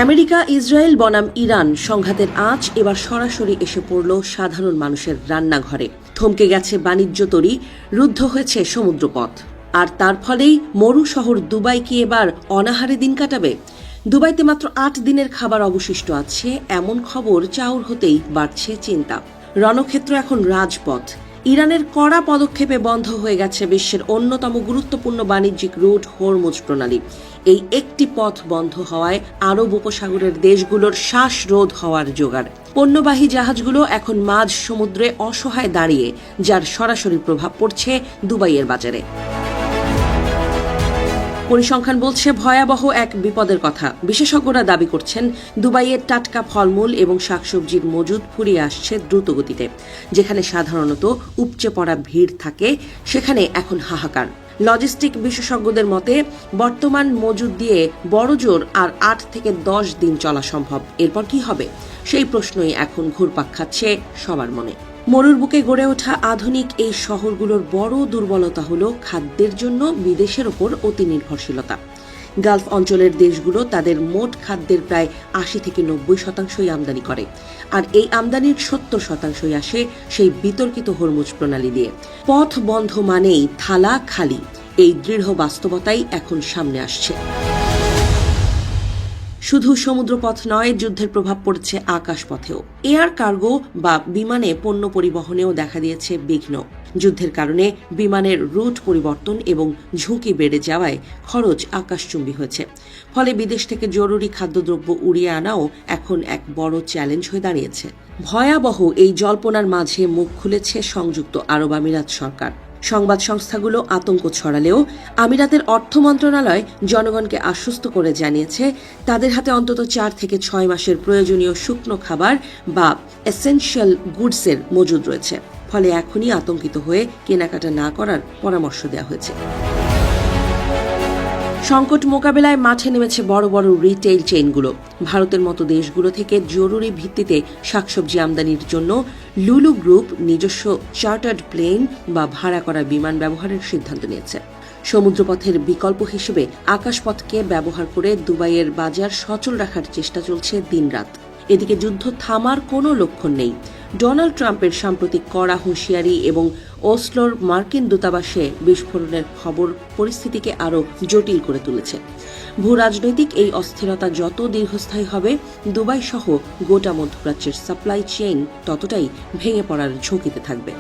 America Israel বনাম Iran সংঘাতের আঁচ এবার সরাসরি এসে পড়ল সাধারণ মানুষের রান্নাঘরে। থমকে গেছে বাণিজ্য তরী, রুদ্ধ হয়েছে সমুদ্রপথ। আর তার ফলেই মরু শহর দুবাই কি এবার অনাহারে দিন কাটাবে? দুবাইতে মাত্র ৮ দিনের খাবার অবশিষ্ট আছে, এমন খবর চাউর হতেই বাড়ছে চিন্তা। রণক্ষেত্র এখন রাজপথ। ইরানের কড়া পদক্ষেপে বন্ধ হয়ে গেছে বিশ্বের অন্যতম গুরুত্বপূর্ণ বাণিজ্যিক রুট হরমুজ প্রণালী। এই একটি পথ বন্ধ হওয়ায় আরব উপসাগরের দেশগুলোর শ্বাসরোধ হওয়ার জোগাড়। পণ্যবাহী জাহাজগুলো এখন মাঝ সমুদ্রে অসহায় দাঁড়িয়ে, যার সরাসরি প্রভাব পড়ছে দুবাইয়ের বাজারে। পরিসংখ্যান বলছে ভয়াবহ এক বিপদের কথা। বিশেষজ্ঞরা দাবি করছেন দুবাইয়ের টাটকা ফলমূল এবং শাকসবজির মজুদ ফুরিয়ে আসছে দ্রুতগতিতে। যেখানে সাধারণত উপচে পড়া ভিড় থাকে, সেখানে এখন হাহাকার। লজিস্টিক বিশেষজ্ঞদের মতে বর্তমান মজুদ দিয়ে বড়জোর আর ৮ থেকে ১০ দিন চলা সম্ভব। এরপর কি হবে, সেই প্রশ্নই এখন ঘুরপাক খাচ্ছে সবার মনে। মরুর বুকে গড়ে ওঠা আধুনিক এই শহরগুলোর বড় দুর্বলতা হল খাদ্যের জন্য বিদেশের ওপর অতি নির্ভরশীলতা। গালফ অঞ্চলের দেশগুলো তাদের মোট খাদ্যের প্রায় ৮০ থেকে ৯০% আমদানি করে, আর এই আমদানির ৭০% আসে সেই বিতর্কিত হরমুজ প্রণালী দিয়ে। পথ বন্ধ মানেই থালা খালি, এই দৃঢ় বাস্তবতাই এখন সামনে আসছে। শুধু সমুদ্রপথ নয়, যুদ্ধের প্রভাব পড়ছে আকাশপথেও। এয়ার কার্গো বা বিমানে পণ্য পরিবহনেও দেখা দিয়েছে বিঘ্ন। যুদ্ধের কারণে বিমানের রুট পরিবর্তন এবং ঝুঁকি বেড়ে যাওয়ায় খরচ আকাশচুম্বী হয়েছে। ফলে বিদেশ থেকে জরুরি খাদ্যদ্রব্য উড়িয়ে আনাও এখন এক বড় চ্যালেঞ্জ হয়ে দাঁড়িয়েছে। ভয়াবহ এই জল্পনার মাঝে মুখ খুলেছে সংযুক্ত আরব আমিরাত সরকার। সংবাদ সংস্থাগুলো আতঙ্ক ছড়ালেও আমিরাতের অর্থ মন্ত্রণালয় জনগণকে আশ্বস্ত করে জানিয়েছে তাদের হাতে অন্তত ৪ থেকে ৬ মাসের প্রয়োজনীয় শুকনো খাবার বা এসেনশিয়াল গুডসের মজুদ রয়েছে। ফলে এখনই আতঙ্কিত হয়ে কেনাকাটা না করার পরামর্শ দেওয়া হয়েছে। সংকট মোকাবেলায় মাঠে নেমেছে বড় বড় রিটেইল চেইনগুলো। ভারতের মতো দেশগুলো থেকে জরুরি ভিত্তিতে শাকসবজি আমদানির জন্য লুলু গ্রুপ নিজস্ব চার্টার্ড প্লেন বা ভাড়া করা বিমান ব্যবহারের সিদ্ধান্ত নিয়েছে। সমুদ্রপথের বিকল্প হিসেবে আকাশপথকে ব্যবহার করে দুবাইয়ের বাজার সচল রাখার চেষ্টা চলছে দিনরাত। এদিকে যুদ্ধ থামার কোনো লক্ষণ নেই। ডোনাল্ড ট্রাম্পের সাম্প্রতিক কড়া হুঁশিয়ারি এবং ওসলোর মার্কিন দূতাবাসে বিস্ফোরণের খবর পরিস্থিতিকে আরও জটিল করে তুলেছে। ভূরাজনৈতিক এই অস্থিরতা যত দীর্ঘস্থায়ী হবে, দুবাই সহ গোটা মধ্যপ্রাচ্যের সাপ্লাই চেইন ততটাই ভেঙে পড়ার ঝুঁকিতে থাকবে।